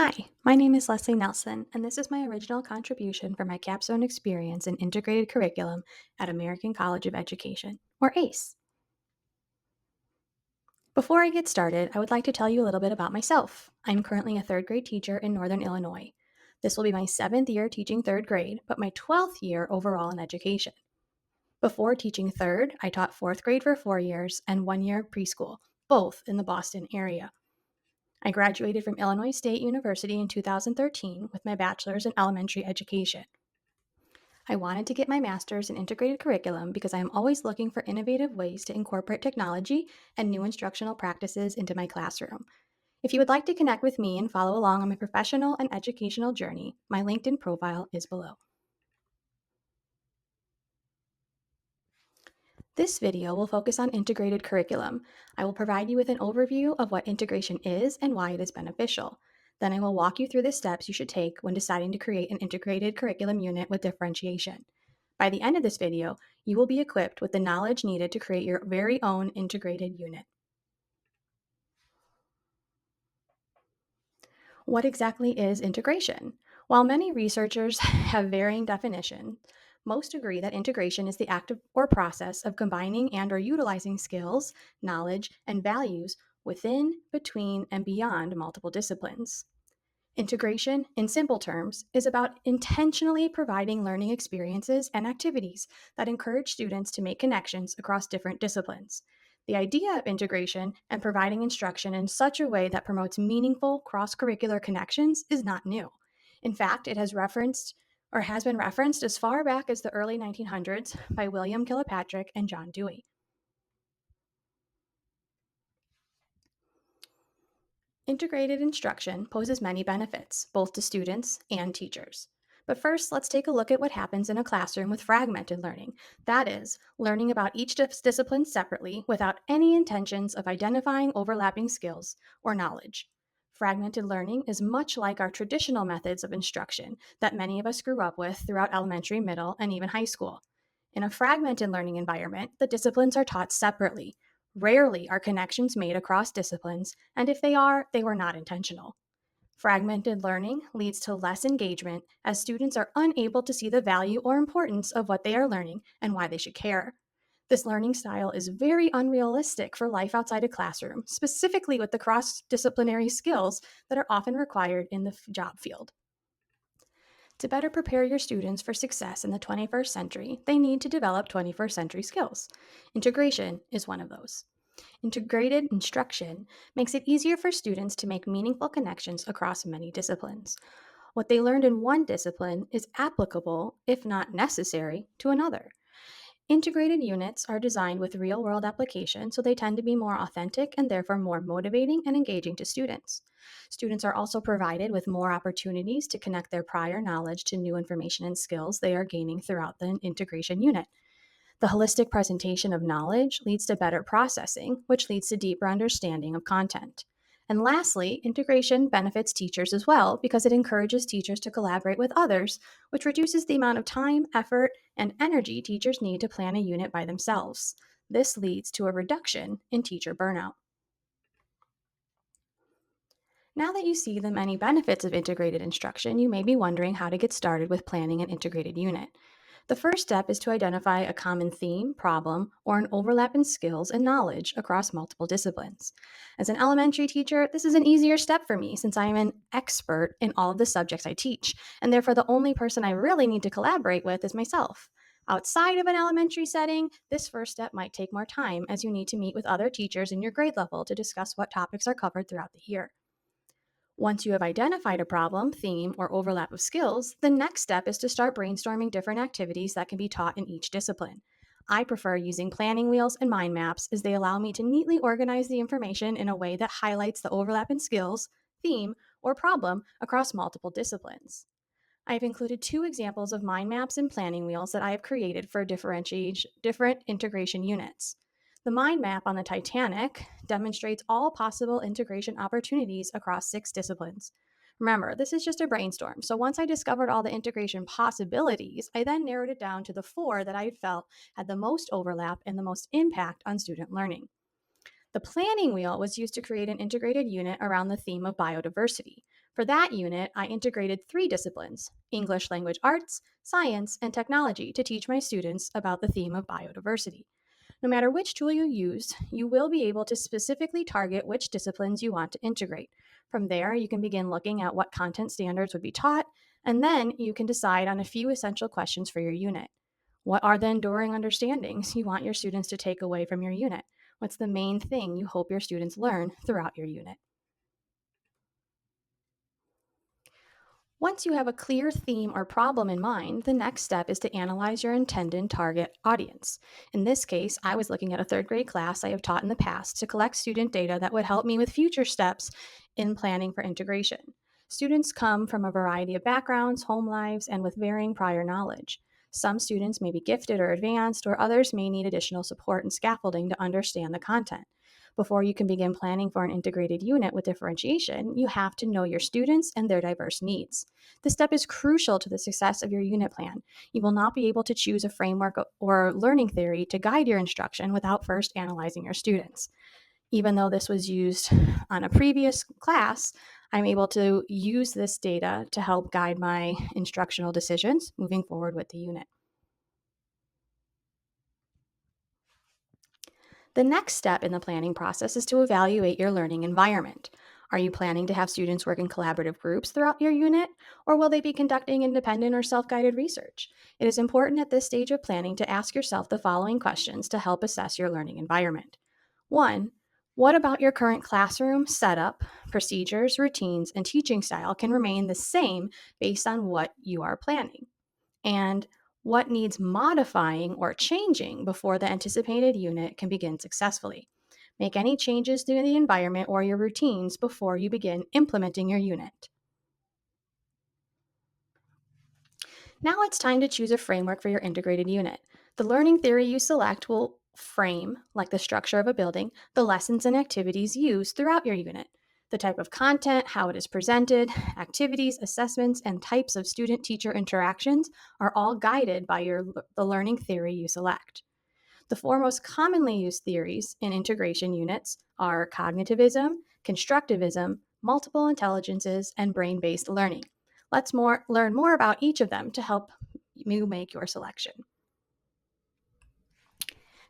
Hi, my name is Leslie Nelson, and this is my original contribution for my capstone experience in integrated curriculum at American College of Education, or ACE. Before I get started, I would like to tell you a little bit about myself. I'm currently a third grade teacher in Northern Illinois. This will be my seventh year teaching third grade, but my 12th year overall in education. Before teaching third, I taught fourth grade for 4 years and 1 year preschool, both in the Boston area. I graduated from Illinois State University in 2013 with my bachelor's in elementary education. I wanted to get my master's in integrated curriculum because I am always looking for innovative ways to incorporate technology and new instructional practices into my classroom. If you would like to connect with me and follow along on my professional and educational journey, my LinkedIn profile is below. This video will focus on integrated curriculum. I will provide you with an overview of what integration is and why it is beneficial. Then I will walk you through the steps you should take when deciding to create an integrated curriculum unit with differentiation. By the end of this video, you will be equipped with the knowledge needed to create your very own integrated unit. What exactly is integration? While many researchers have varying definitions, most agree that integration is the act of, or process of combining and or utilizing skills, knowledge, and values within, between, and beyond multiple disciplines. Integration, in simple terms, is about intentionally providing learning experiences and activities that encourage students to make connections across different disciplines. The idea of integration and providing instruction in such a way that promotes meaningful cross curricular connections is not new. In fact, it has been referenced as far back as the early 1900s by William Kilpatrick and John Dewey. Integrated instruction poses many benefits, both to students and teachers. But first, let's take a look at what happens in a classroom with fragmented learning. That is, learning about each discipline separately without any intentions of identifying overlapping skills or knowledge. Fragmented learning is much like our traditional methods of instruction that many of us grew up with throughout elementary, middle, and even high school. In a fragmented learning environment, the disciplines are taught separately. Rarely are connections made across disciplines, and if they are, they were not intentional. Fragmented learning leads to less engagement as students are unable to see the value or importance of what they are learning and why they should care. This learning style is very unrealistic for life outside a classroom, specifically with the cross disciplinary skills that are often required in the job field. To better prepare your students for success in the 21st century, they need to develop 21st century skills. Integration is one of those. Integrated instruction makes it easier for students to make meaningful connections across many disciplines. What they learned in one discipline is applicable, if not necessary, to another. Integrated units are designed with real world application, so they tend to be more authentic and therefore more motivating and engaging to students. Students are also provided with more opportunities to connect their prior knowledge to new information and skills they are gaining throughout the integration unit. The holistic presentation of knowledge leads to better processing, which leads to deeper understanding of content. And lastly, integration benefits teachers as well because it encourages teachers to collaborate with others, which reduces the amount of time, effort, and energy teachers need to plan a unit by themselves. This leads to a reduction in teacher burnout. Now that you see the many benefits of integrated instruction, you may be wondering how to get started with planning an integrated unit. The first step is to identify a common theme, problem, or an overlap in skills and knowledge across multiple disciplines. As an elementary teacher, this is an easier step for me since I am an expert in all of the subjects I teach, and therefore the only person I really need to collaborate with is myself. Outside of an elementary setting, this first step might take more time as you need to meet with other teachers in your grade level to discuss what topics are covered throughout the year. Once you have identified a problem, theme, or overlap of skills, the next step is to start brainstorming different activities that can be taught in each discipline. I prefer using planning wheels and mind maps as they allow me to neatly organize the information in a way that highlights the overlap in skills, theme, or problem across multiple disciplines. I have included two examples of mind maps and planning wheels that I have created for different integration units. The mind map on the Titanic demonstrates all possible integration opportunities across 6 disciplines. Remember, this is just a brainstorm, so once I discovered all the integration possibilities, I then narrowed it down to the 4 that I felt had the most overlap and the most impact on student learning. The planning wheel was used to create an integrated unit around the theme of biodiversity. For that unit, I integrated 3 disciplines: English language arts, science, and technology to teach my students about the theme of biodiversity. No matter which tool you use, you will be able to specifically target which disciplines you want to integrate. From there, you can begin looking at what content standards would be taught, and then you can decide on a few essential questions for your unit. What are the enduring understandings you want your students to take away from your unit? What's the main thing you hope your students learn throughout your unit? Once you have a clear theme or problem in mind, the next step is to analyze your intended target audience. In this case, I was looking at a third grade class I have taught in the past to collect student data that would help me with future steps in planning for integration. Students come from a variety of backgrounds, home lives, and with varying prior knowledge. Some students may be gifted or advanced, or others may need additional support and scaffolding to understand the content. Before you can begin planning for an integrated unit with differentiation, you have to know your students and their diverse needs. This step is crucial to the success of your unit plan. You will not be able to choose a framework or learning theory to guide your instruction without first analyzing your students. Even though this was used on a previous class, I'm able to use this data to help guide my instructional decisions moving forward with the unit. The next step in the planning process is to evaluate your learning environment. Are you planning to have students work in collaborative groups throughout your unit, or will they be conducting independent or self guided research? It is important at this stage of planning to ask yourself the following questions to help assess your learning environment. 1. What about your current classroom setup, procedures, routines, and teaching style can remain the same based on what you are planning? And what needs modifying or changing before the anticipated unit can begin successfully? Make any changes to the environment or your routines before you begin implementing your unit. Now it's time to choose a framework for your integrated unit. The learning theory you select will frame, like the structure of a building, the lessons and activities used throughout your unit. The type of content, how it is presented, activities, assessments, and types of student teacher interactions are all guided by the learning theory you select. The 4 most commonly used theories in integration units are cognitivism, constructivism, multiple intelligences, and brain based learning. Let's learn more about each of them to help you make your selection.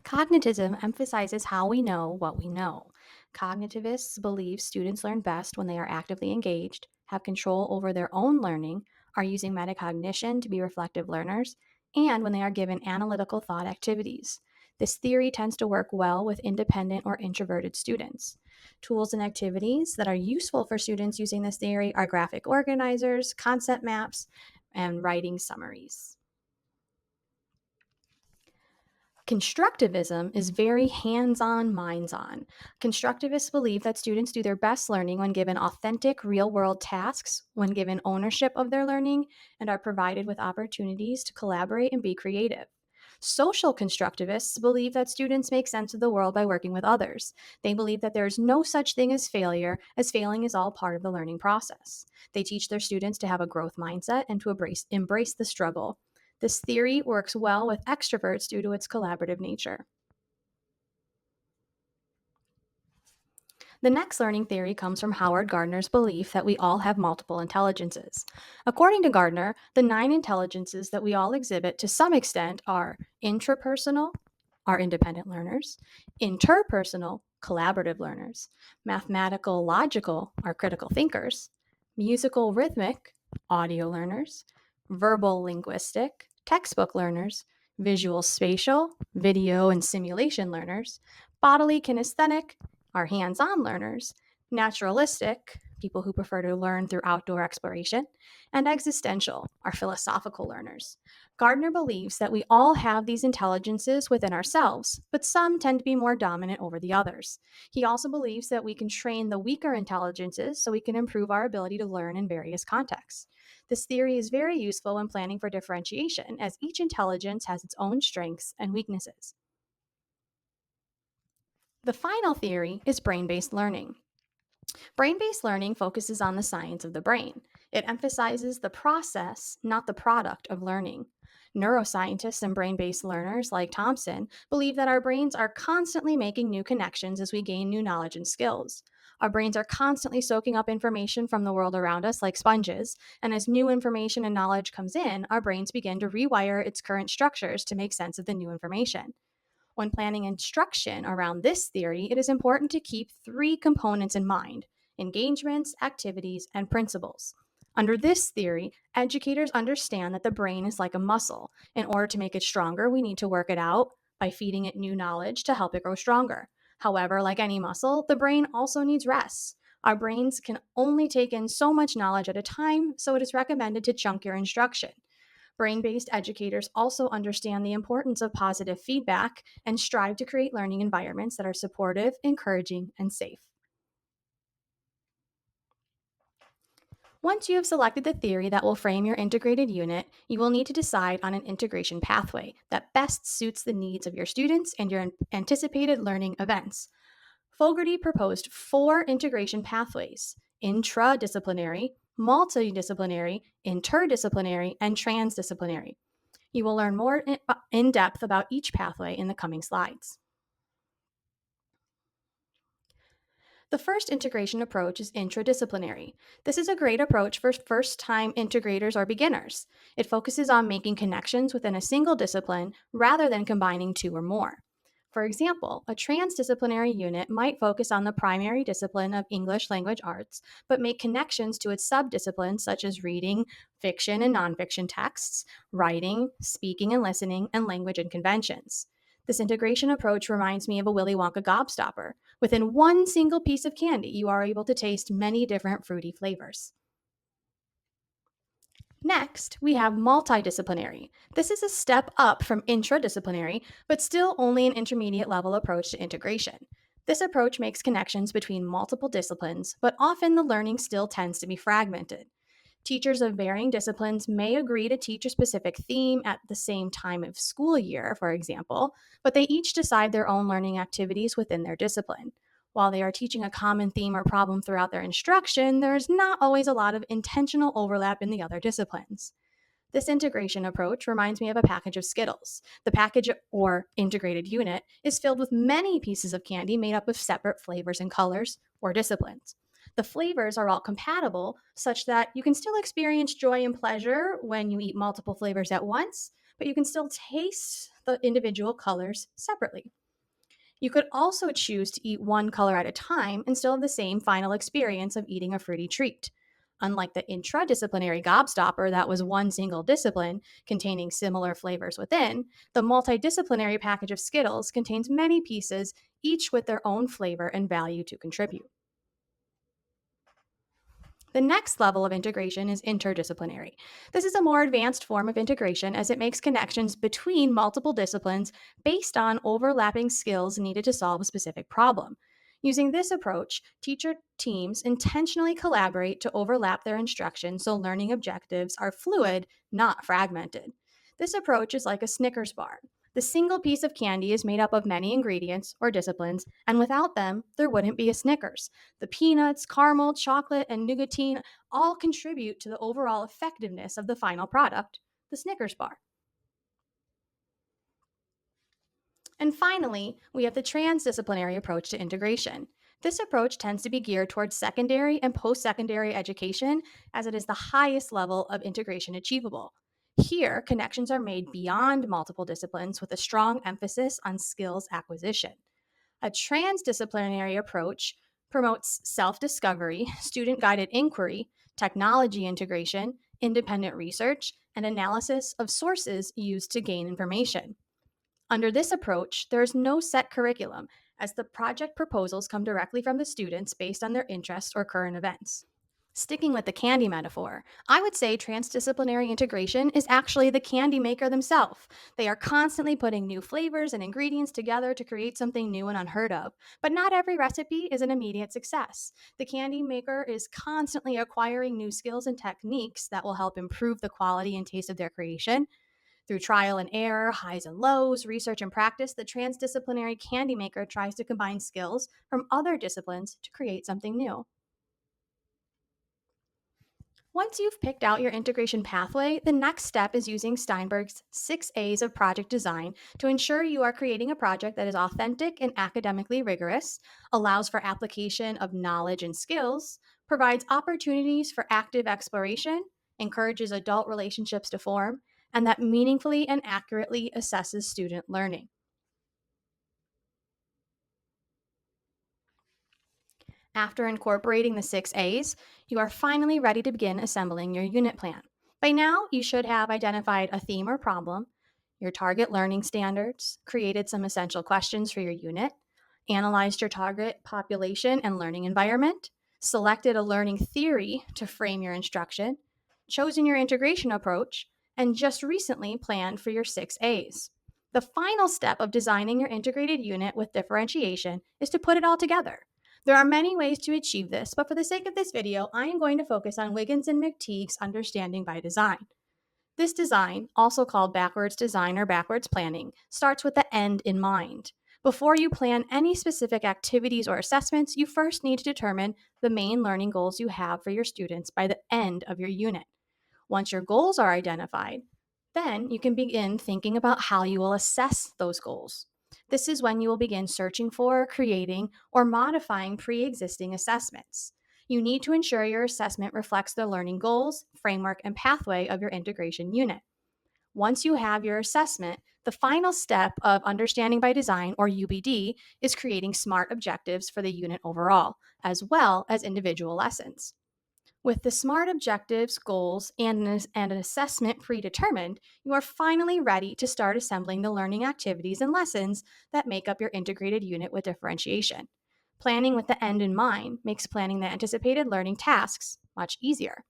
Cognitism emphasizes how we know what we know. Cognitivists believe students learn best when they are actively engaged, have control over their own learning, are using metacognition to be reflective learners, and when they are given analytical thought activities. This theory tends to work well with independent or introverted students. Tools and activities that are useful for students using this theory are graphic organizers, concept maps, and writing summaries. Constructivism is very hands on, minds on. Constructivists believe that students do their best learning when given authentic, real world tasks, when given ownership of their learning, and are provided with opportunities to collaborate and be creative. Social constructivists believe that students make sense of the world by working with others. They believe that there is no such thing as failure, as failing is all part of the learning process. They teach their students to have a growth mindset and to embrace the struggle. This theory works well with extroverts due to its collaborative nature. The next learning theory comes from Howard Gardner's belief that we all have multiple intelligences. According to Gardner, the 9 intelligences that we all exhibit to some extent are intrapersonal, our independent learners; interpersonal, collaborative learners; mathematical logical, our critical thinkers; musical rhythmic, audio learners; verbal linguistic, textbook learners; visual spatial, video and simulation learners; bodily kinesthetic, our hands on learners; naturalistic, people who prefer to learn through outdoor exploration; and existential, our philosophical learners. Gardner believes that we all have these intelligences within ourselves, but some tend to be more dominant over the others. He also believes that we can train the weaker intelligences so we can improve our ability to learn in various contexts. This theory is very useful when planning for differentiation, as each intelligence has its own strengths and weaknesses. The final theory is brain based learning. Brain based learning focuses on the science of the brain. It emphasizes the process, not the product of learning. Neuroscientists and brain based learners like Thompson believe that our brains are constantly making new connections as we gain new knowledge and skills. Our brains are constantly soaking up information from the world around us like sponges, and as new information and knowledge comes in, our brains begin to rewire its current structures to make sense of the new information. When planning instruction around this theory, it is important to keep three components in mind: engagements, activities, and principles. Under this theory, educators understand that the brain is like a muscle. In order to make it stronger, we need to work it out by feeding it new knowledge to help it grow stronger. However, like any muscle, the brain also needs rest. Our brains can only take in so much knowledge at a time, so it is recommended to chunk your instruction. Brain based educators also understand the importance of positive feedback and strive to create learning environments that are supportive, encouraging, and safe. Once you have selected the theory that will frame your integrated unit, you will need to decide on an integration pathway that best suits the needs of your students and your anticipated learning events. Fogarty proposed four integration pathways: intradisciplinary, multidisciplinary, interdisciplinary, and transdisciplinary. You will learn more in depth about each pathway in the coming slides. The first integration approach is intradisciplinary. This is a great approach for first time integrators or beginners. It focuses on making connections within a single discipline rather than combining two or more. For example, a transdisciplinary unit might focus on the primary discipline of English language arts, but make connections to its subdisciplines such as reading, fiction and nonfiction texts, writing, speaking and listening, and language and conventions. This integration approach reminds me of a Willy Wonka gobstopper. Within one single piece of candy, you are able to taste many different fruity flavors. Next, we have multidisciplinary. This is a step up from intradisciplinary, but still only an intermediate level approach to integration. This approach makes connections between multiple disciplines, but often the learning still tends to be fragmented. Teachers of varying disciplines may agree to teach a specific theme at the same time of school year, for example, but they each decide their own learning activities within their discipline. While they are teaching a common theme or problem throughout their instruction, there is not always a lot of intentional overlap in the other disciplines. This integration approach reminds me of a package of Skittles. The package or integrated unit is filled with many pieces of candy made up of separate flavors and colors or disciplines. The flavors are all compatible such that you can still experience joy and pleasure when you eat multiple flavors at once, but you can still taste the individual colors separately. You could also choose to eat one color at a time and still have the same final experience of eating a fruity treat. Unlike the intradisciplinary gobstopper that was one single discipline containing similar flavors within, the multidisciplinary package of Skittles contains many pieces, each with their own flavor and value to contribute. The next level of integration is interdisciplinary. This is a more advanced form of integration as it makes connections between multiple disciplines based on overlapping skills needed to solve a specific problem. Using this approach, teacher teams intentionally collaborate to overlap their instruction so learning objectives are fluid, not fragmented. This approach is like a Snickers bar. The single piece of candy is made up of many ingredients or disciplines, and without them, there wouldn't be a Snickers. The peanuts, caramel, chocolate, and nougatine all contribute to the overall effectiveness of the final product, the Snickers bar. And finally, we have the transdisciplinary approach to integration. This approach tends to be geared towards secondary and post secondary education as it is the highest level of integration achievable. Here, connections are made beyond multiple disciplines with a strong emphasis on skills acquisition. A transdisciplinary approach promotes self discovery, student guided inquiry, technology integration, independent research, and analysis of sources used to gain information. Under this approach, there is no set curriculum, as the project proposals come directly from the students based on their interests or current events. Sticking with the candy metaphor, I would say transdisciplinary integration is actually the candy maker themselves. They are constantly putting new flavors and ingredients together to create something new and unheard of. But not every recipe is an immediate success. The candy maker is constantly acquiring new skills and techniques that will help improve the quality and taste of their creation. Through trial and error, highs and lows, research and practice, the transdisciplinary candy maker tries to combine skills from other disciplines to create something new. Once you've picked out your integration pathway, the next step is using Steinberg's 6 A's of project design to ensure you are creating a project that is authentic and academically rigorous, allows for application of knowledge and skills, provides opportunities for active exploration, encourages adult relationships to form, and that meaningfully and accurately assesses student learning. After incorporating the 6 A's, you are finally ready to begin assembling your unit plan. By now, you should have identified a theme or problem, your target learning standards, created some essential questions for your unit, analyzed your target population and learning environment, selected a learning theory to frame your instruction, chosen your integration approach, and just recently planned for your 6 A's. The final step of designing your integrated unit with differentiation is to put it all together. There are many ways to achieve this, but for the sake of this video, I am going to focus on Wiggins and McTeague's understanding by design. This design, also called backwards design or backwards planning, starts with the end in mind. Before you plan any specific activities or assessments, you first need to determine the main learning goals you have for your students by the end of your unit. Once your goals are identified, then you can begin thinking about how you will assess those goals. This is when you will begin searching for, creating, or modifying pre existing assessments. You need to ensure your assessment reflects the learning goals, framework, and pathway of your integration unit. Once you have your assessment, the final step of Understanding by Design, or UBD, is creating SMART objectives for the unit overall, as well as individual lessons. With the SMART objectives, goals, and an assessment predetermined, you are finally ready to start assembling the learning activities and lessons that make up your integrated unit with differentiation. Planning with the end in mind makes planning the anticipated learning tasks much easier.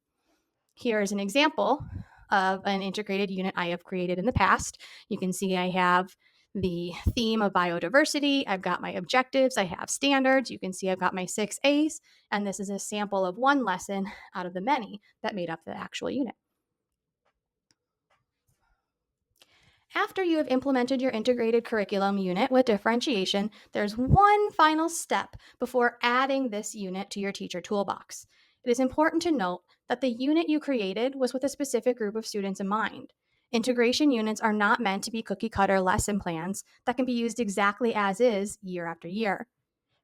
Here is an example of an integrated unit I have created in the past. You can see I have the theme of biodiversity. I've got my objectives. I have standards. You can see I've got my 6 A's. And this is a sample of one lesson out of the many that made up the actual unit. After you have implemented your integrated curriculum unit with differentiation, there's one final step before adding this unit to your teacher toolbox. It is important to note that the unit you created was with a specific group of students in mind. Integration units are not meant to be cookie cutter lesson plans that can be used exactly as is year after year.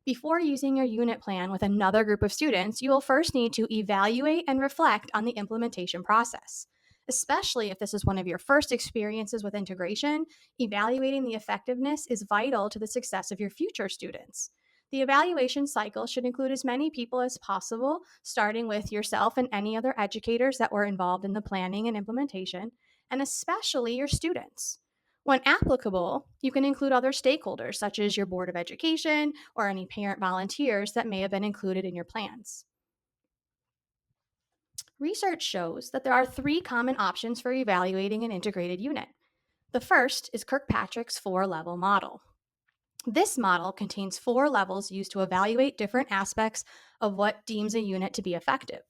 Before using your unit plan with another group of students, you will first need to evaluate and reflect on the implementation process. Especially if this is one of your first experiences with integration, evaluating the effectiveness is vital to the success of your future students. The evaluation cycle should include as many people as possible, starting with yourself and any other educators that were involved in the planning and implementation, and especially your students. When applicable, you can include other stakeholders, such as your Board of Education or any parent volunteers that may have been included in your plans. Research shows that there are 3 common options for evaluating an integrated unit. The first is Kirkpatrick's 4-level model. This model contains 4 levels used to evaluate different aspects of what deems a unit to be effective.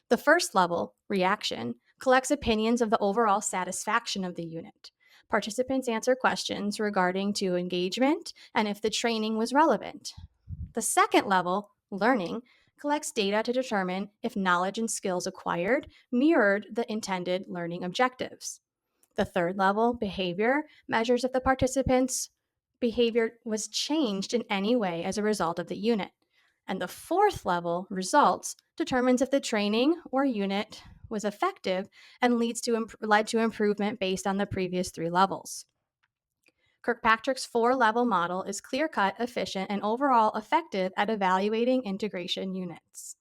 The first level, reaction, collects opinions of the overall satisfaction of the unit. Participants answer questions regarding to engagement and if the training was relevant. The second level, learning, collects data to determine if knowledge and skills acquired mirrored the intended learning objectives. The third level, behavior, measures if the participants' behavior was changed in any way as a result of the unit. And the fourth level, results, determines if the training or unit was effective and led to improvement based on the previous 3 levels. Kirkpatrick's 4-level model is clear cut, efficient, and overall effective at evaluating integration units.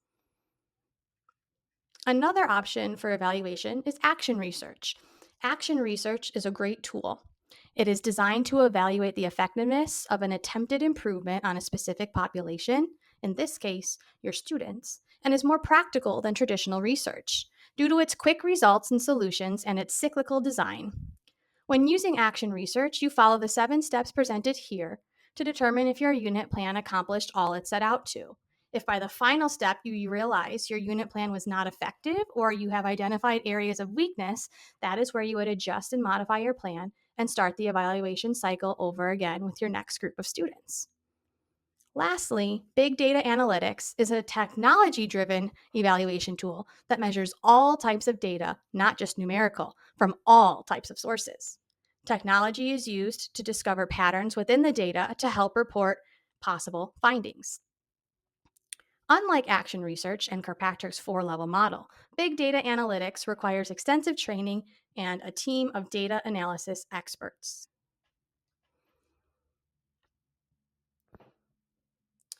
Another option for evaluation is action research. Action research is a great tool. It is designed to evaluate the effectiveness of an attempted improvement on a specific population, in this case, your students, and is more practical than traditional research due to its quick results and solutions and its cyclical design. When using action research, you follow the 7 steps presented here to determine if your unit plan accomplished all it set out to. If by the final step you realize your unit plan was not effective or you have identified areas of weakness, that is where you would adjust and modify your plan and start the evaluation cycle over again with your next group of students. Lastly, big data analytics is a technology driven evaluation tool that measures all types of data, not just numerical, from all types of sources. Technology is used to discover patterns within the data to help report possible findings. Unlike action research and Kirkpatrick's 4 level model, big data analytics requires extensive training and a team of data analysis experts.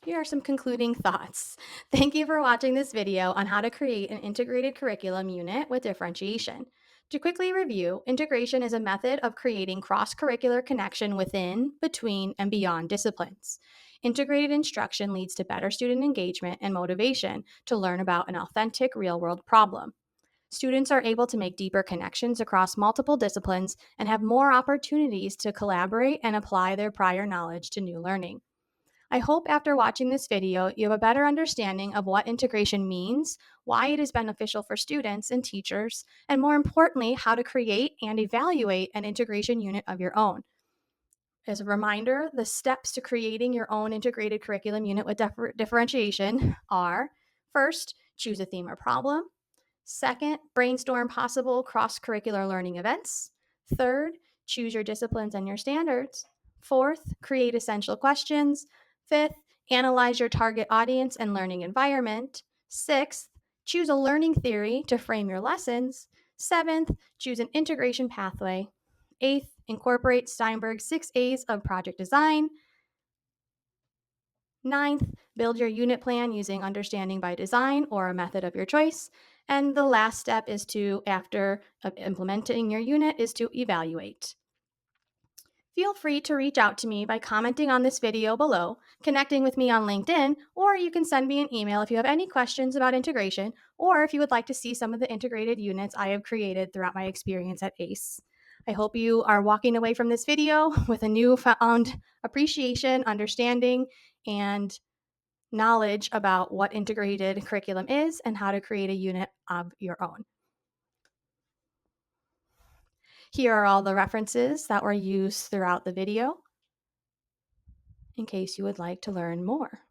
Here are some concluding thoughts. Thank you for watching this video on how to create an integrated curriculum unit with differentiation. To quickly review, integration is a method of creating cross-curricular connection within, between, and beyond disciplines. Integrated instruction leads to better student engagement and motivation to learn about an authentic real-world problem. Students are able to make deeper connections across multiple disciplines and have more opportunities to collaborate and apply their prior knowledge to new learning. I hope after watching this video, you have a better understanding of what integration means, why it is beneficial for students and teachers, and more importantly, how to create and evaluate an integration unit of your own. As a reminder, the steps to creating your own integrated curriculum unit with differentiation are: first, choose a theme or problem. Second, brainstorm possible cross-curricular learning events. Third, choose your disciplines and your standards. Fourth, create essential questions. Fifth, analyze your target audience and learning environment. Sixth, choose a learning theory to frame your lessons. Seventh, choose an integration pathway. Eighth, incorporate Steinberg's 6 A's of project design. Ninth, build your unit plan using understanding by design or a method of your choice. And the last step is to, after implementing your unit, is to evaluate. Feel free to reach out to me by commenting on this video below, connecting with me on LinkedIn, or you can send me an email if you have any questions about integration, or if you would like to see some of the integrated units I have created throughout my experience at ACE. I hope you are walking away from this video with a newfound appreciation, understanding, and knowledge about what integrated curriculum is and how to create a unit of your own. Here are all the references that were used throughout the video in case you would like to learn more.